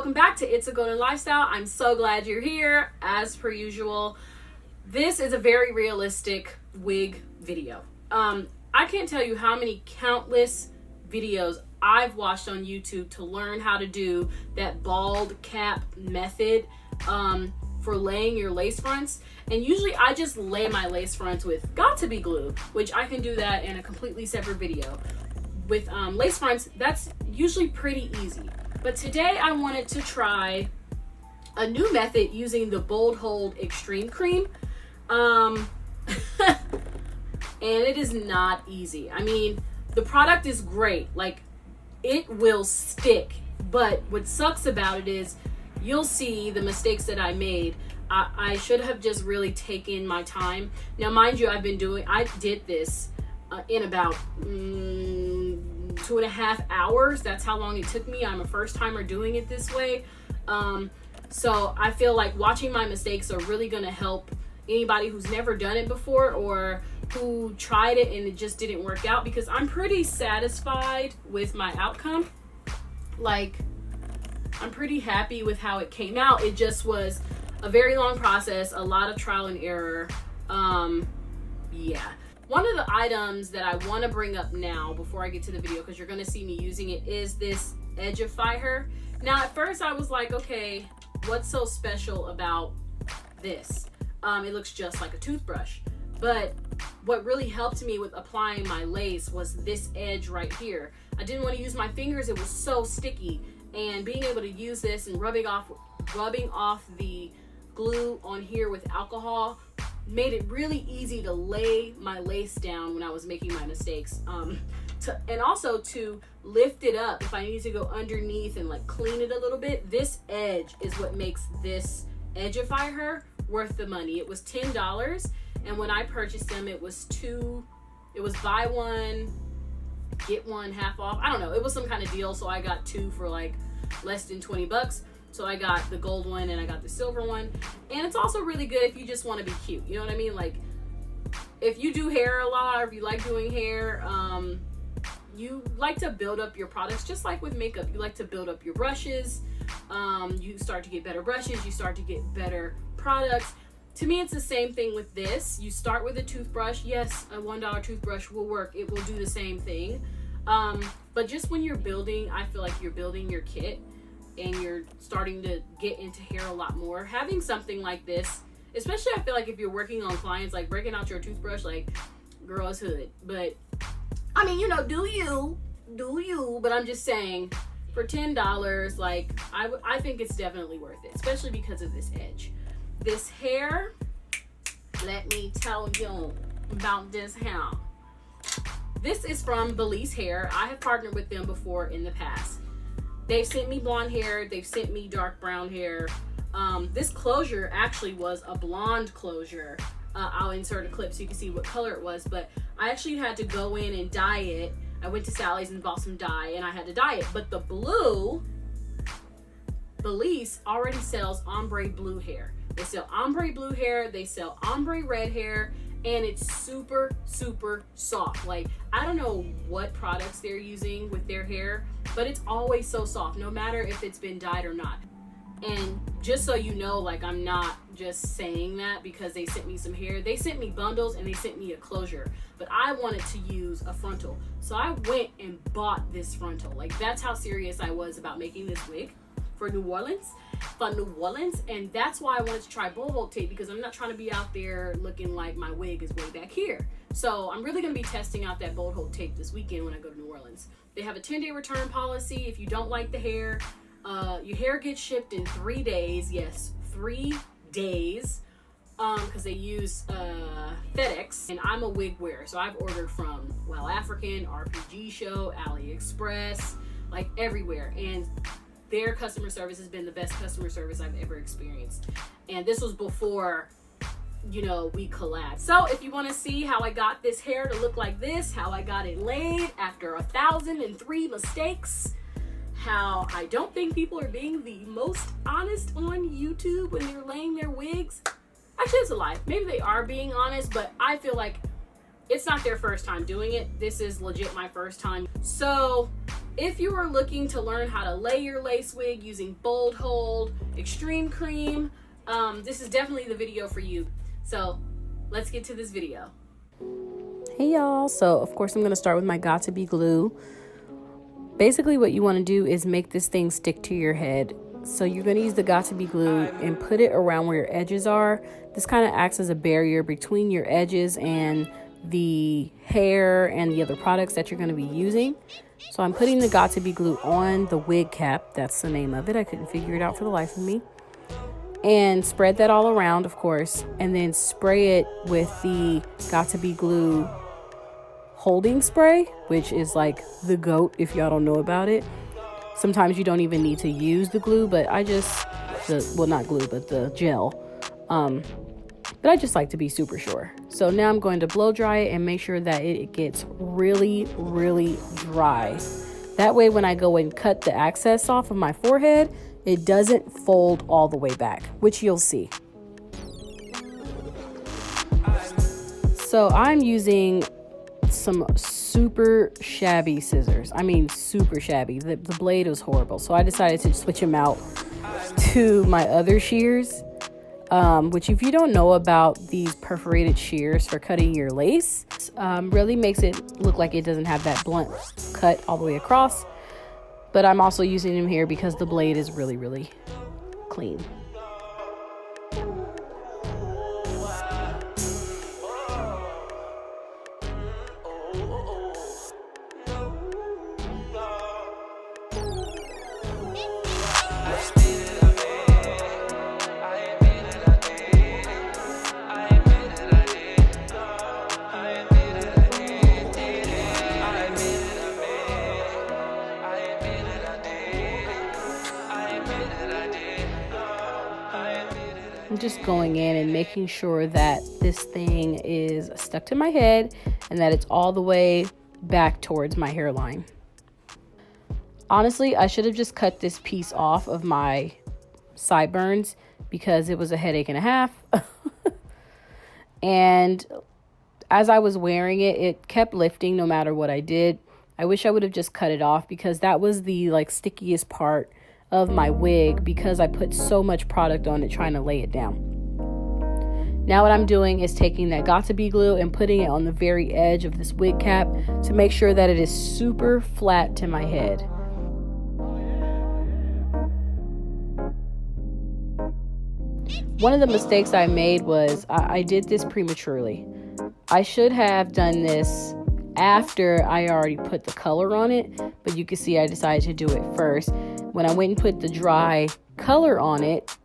welcome back to It's a Golden Lifestyle. I'm so glad you're here. As per usual, this is a very realistic wig video. I can't tell you how many countless videos I've watched on YouTube to learn how to do that bald cap method for laying your lace fronts. And usually I just lay my lace fronts with got-to-be glue, which I can do that in a completely separate video. With lace fronts, that's usually pretty easy. But today I wanted to try a new method using the Bold Hold Extreme Cream. And it is not easy. I mean, the product is great. Like, it will stick. But what sucks about it is you'll see the mistakes that I made. I should have just really taken my time. Now, mind you, I did this in about 2.5 hours. That's how long it took me. I'm a first timer doing it this way. So I feel like watching my mistakes are really going to help anybody who's never done it before or who tried it and it just didn't work out, because I'm pretty satisfied with my outcome. Like, I'm pretty happy with how it came out. It just was a very long process, a lot of trial and error. Yeah. One of the items that I want to bring up now before I get to the video, because you're going to see me using it, is this EDGIFIHER. Now, at first I was like, okay, what's so special about this? It looks just like a toothbrush. But what really helped me with applying my lace was this edge right here. I didn't want to use my fingers. It was so sticky. And being able to use this and rubbing off the glue on here with alcohol made it really easy to lay my lace down when I was making my mistakes. And also to lift it up if I need to go underneath and like clean it a little bit. This edge is what makes this EDGIFIHER worth the money. It was $10, and when I purchased them, it was buy one get one half off. I don't know, it was some kind of deal, so I got two for like less than 20 bucks. So I got the gold one and I got the silver one. And it's also really good if you just want to be cute. You know what I mean? Like, if you do hair a lot, or if you like doing hair, you like to build up your products, just like with makeup. You like to build up your brushes. You start to get better brushes. You start to get better products. To me, it's the same thing with this. You start with a toothbrush. Yes, a $1 toothbrush will work. It will do the same thing. But just when you're building, I feel like you're building your kit and you're starting to get into hair a lot more, having something like this, especially I feel like if you're working on clients, like breaking out your toothbrush, like, girl, it's hood. But I mean, you know, do you, but I'm just saying, for $10, like, I think it's definitely worth it, especially because of this edge. This hair, let me tell you about this hair. This is from Belize Hair. I have partnered with them before in the past. They've sent me blonde hair. They've sent me dark brown hair. This closure actually was a blonde closure. I'll insert a clip so you can see what color it was, but I actually had to go in and dye it. I went to Sally's and bought some dye and I had to dye it. But the blue, Belize already sells ombre blue hair. They sell ombre blue hair. They sell ombre red hair. And it's super, super soft. Like, I don't know what products they're using with their hair, but it's always so soft, no matter if it's been dyed or not. And just so you know, like, I'm not just saying that because they sent me some hair. They sent me bundles and they sent me a closure, but I wanted to use a frontal. So I went and bought this frontal. Like, that's how serious I was about making this wig for New Orleans. And that's why I wanted to try Bold Hold tape, because I'm not trying to be out there looking like my wig is way back here. So I'm really going to be testing out that Bold Hold tape this weekend when I go to New Orleans. They have a 10-day return policy. If you don't like the hair, your hair gets shipped in 3 days. Yes, 3 days, because they use FedEx. And I'm a wig wearer, so I've ordered from Well African, RPG Show, AliExpress, like everywhere. And their customer service has been the best customer service I've ever experienced. And this was before, you know, we collabed. So if you want to see how I got this hair to look like this, how I got it laid after 1,003 mistakes, how I don't think people are being the most honest on YouTube when they're laying their wigs. Actually, it's a lie. Maybe they are being honest, but I feel like it's not their first time doing it. This is legit my first time. So if you are looking to learn how to lay your lace wig using Bold Hold, Extreme Cream, this is definitely the video for you. So let's get to this video. Hey y'all, so of course I'm going to start with my Got2b glue. Basically what you want to do is make this thing stick to your head. So you're going to use the Got2b glue and put it around where your edges are. This kind of acts as a barrier between your edges and the hair and the other products that you're going to be using. So I'm putting the Got2b glue on the wig cap. That's the name of it. I couldn't figure it out for the life of me. And spread that all around, of course, and then spray it with the Got2b glue holding spray, which is like the GOAT if y'all don't know about it. Sometimes you don't even need to use the glue, but well, not glue, but the gel. But I just like to be super sure. So now I'm going to blow dry it and make sure that it gets really, really dry. That way when I go and cut the excess off of my forehead, it doesn't fold all the way back, which you'll see. So I'm using some super shabby scissors. I mean, super shabby. The blade was horrible. So I decided to switch them out to my other shears, which if you don't know about these perforated shears for cutting your lace, really makes it look like it doesn't have that blunt cut all the way across. But I'm also using them here because the blade is really, really clean. I'm just going in and making sure that this thing is stuck to my head and that it's all the way back towards my hairline. Honestly, I should have just cut this piece off of my sideburns because it was a headache and a half. And as I was wearing it, it kept lifting no matter what I did. I wish I would have just cut it off because that was the stickiest part of my wig because I put so much product on it trying to lay it down. Now what I'm doing is taking that Got2b glue and putting it on the very edge of this wig cap to make sure that it is super flat to my head. One of the mistakes I made was I did this prematurely. I should have done this after I already put the color on it, but you can see I decided to do it first. When I went and put the dry color on it,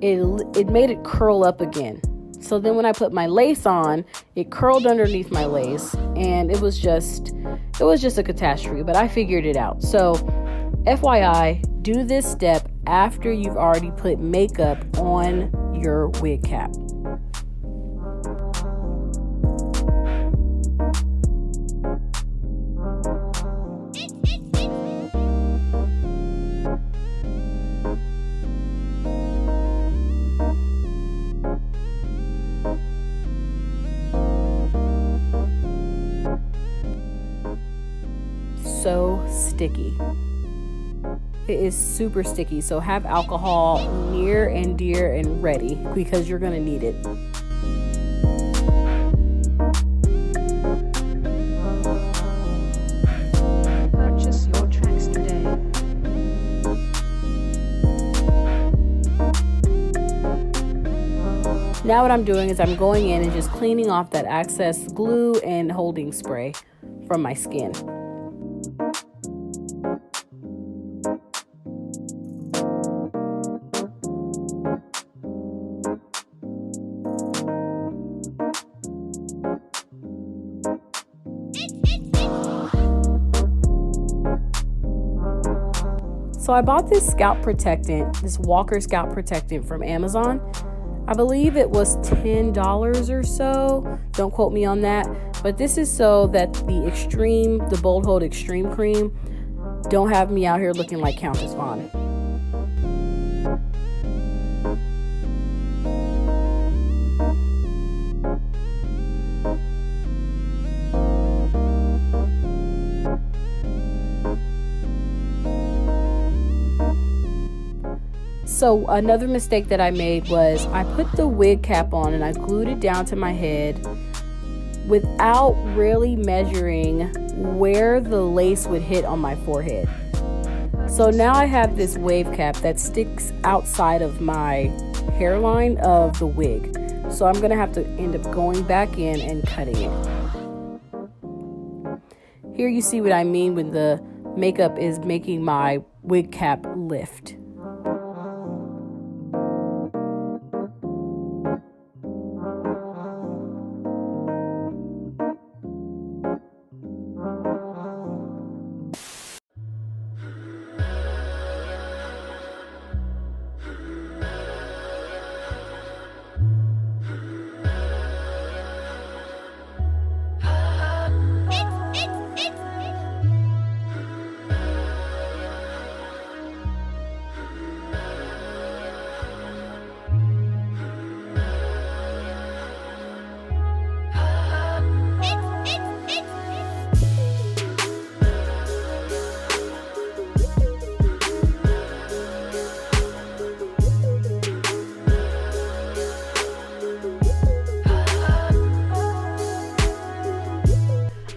it made it curl up again. So then when I put my lace on, it curled underneath my lace, and it was just a catastrophe, but I figured it out. So FYI, do this step after you've already put makeup on your wig cap. So sticky. It is super sticky, so have alcohol near and dear and ready because you're gonna need it. Purchase your tracks today. Now what I'm doing is I'm going in and just cleaning off that excess glue and holding spray from my skin. So I bought this scalp protectant, this Walker scalp protectant from Amazon. I believe it was $10 or so. Don't quote me on that. But this is so that the Bold Hold Extreme Cream don't have me out here looking like Countess Vaughn. So another mistake that I made was I put the wig cap on and I glued it down to my head without really measuring where the lace would hit on my forehead. So now I have this wave cap that sticks outside of my hairline of the wig. So I'm gonna have to end up going back in and cutting it. Here you see what I mean when the makeup is making my wig cap lift.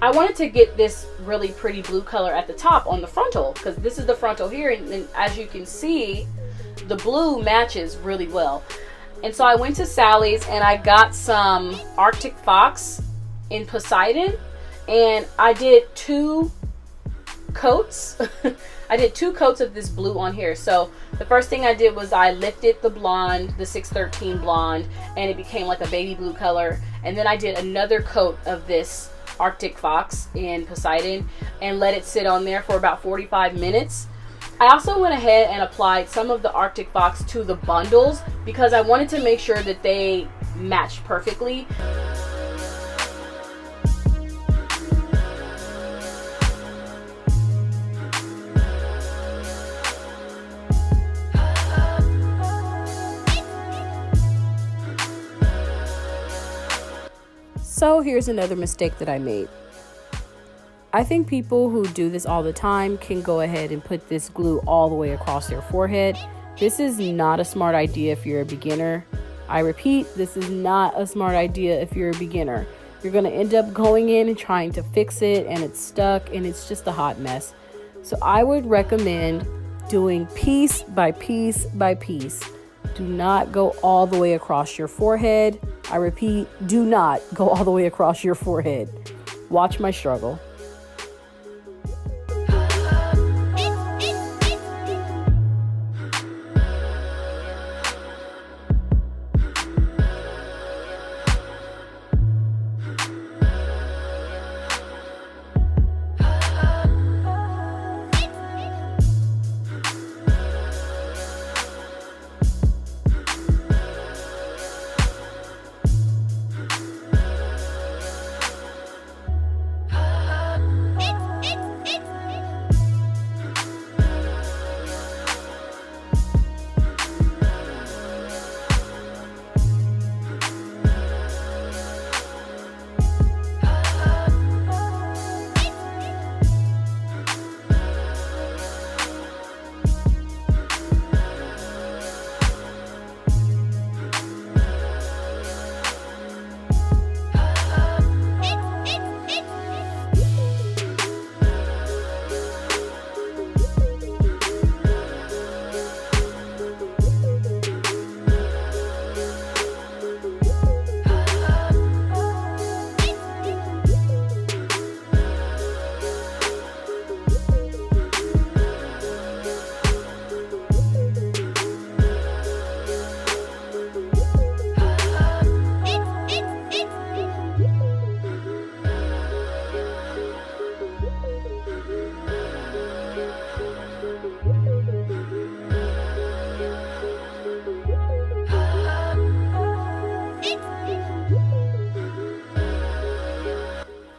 I wanted to get this really pretty blue color at the top on the frontal, because this is the frontal here, and as you can see, the blue matches really well. And so I went to Sally's and I got some Arctic Fox in Poseidon, and I did 2 coats. I did 2 coats of this blue on here. So the first thing I did was I lifted the blonde, the 613 blonde, and it became like a baby blue color. And then I did another coat of this Arctic Fox in Poseidon and let it sit on there for about 45 minutes. I also went ahead and applied some of the Arctic Fox to the bundles because I wanted to make sure that they matched perfectly. So here's another mistake that I made. I think people who do this all the time can go ahead and put this glue all the way across their forehead. This is not a smart idea if you're a beginner. I repeat, this is not a smart idea if you're a beginner. You're going to end up going in and trying to fix it, and it's stuck, and it's just a hot mess. So I would recommend doing piece by piece by piece. Do not go all the way across your forehead. I repeat, do not go all the way across your forehead. Watch my struggle.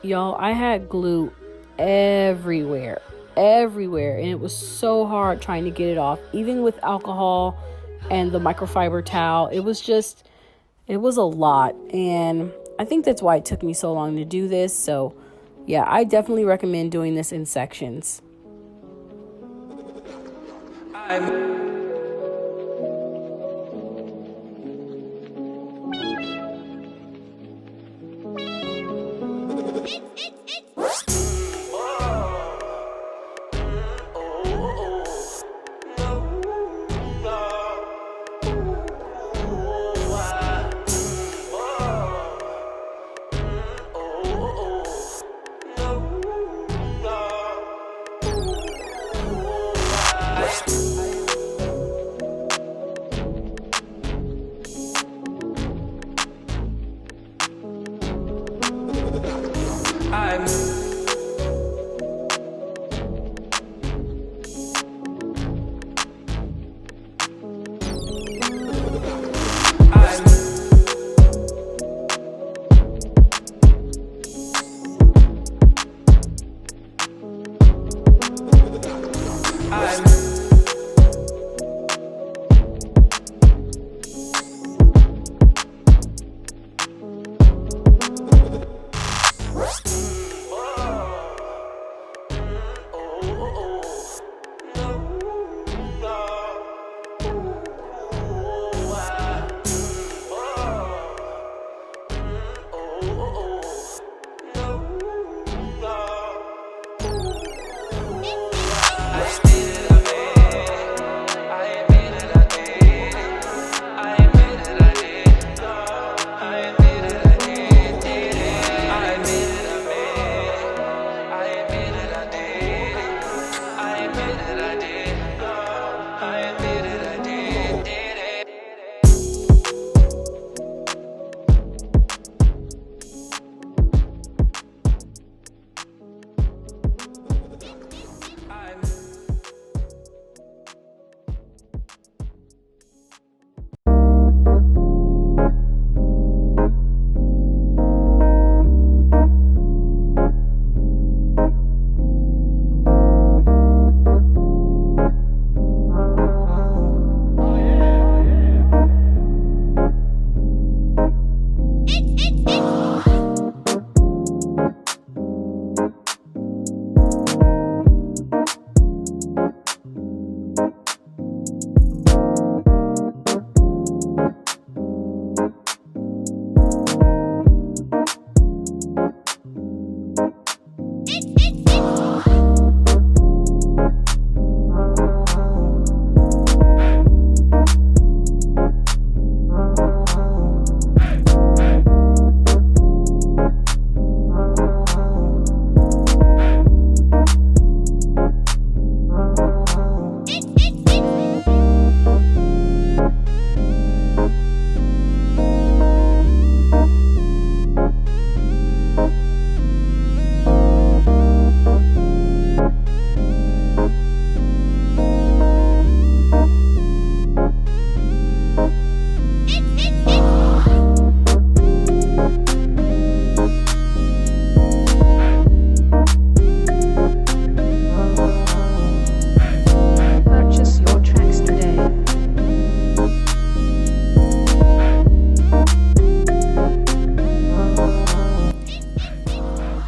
Y'all, I had glue everywhere, and it was so hard trying to get it off, even with alcohol and the microfiber towel. It was a lot, and I think that's why it took me so long to do this. So yeah, I definitely recommend doing this in sections.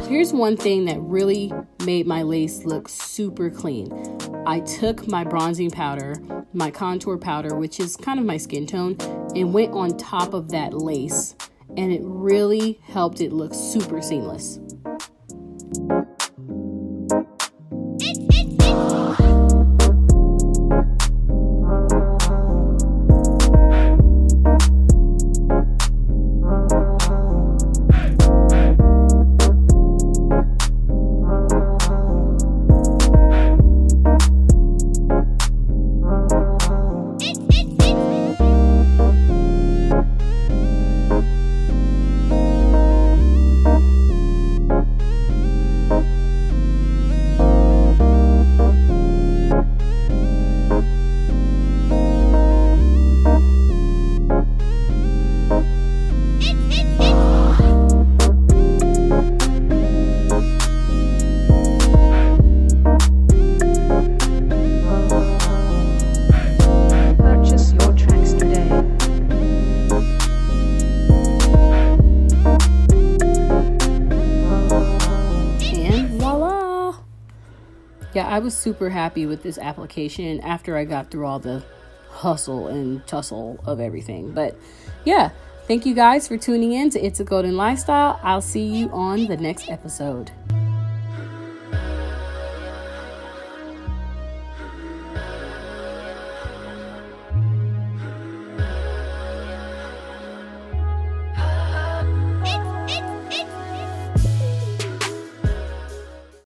Here's one thing that really made my lace look super clean. I took my bronzing powder, my contour powder, which is kind of my skin tone, and went on top of that lace, and it really helped it look super seamless. Yeah, I was super happy with this application after I got through all the hustle and tussle of everything. But yeah, thank you guys for tuning in to It's a Golden Lifestyle. I'll see you on the next episode.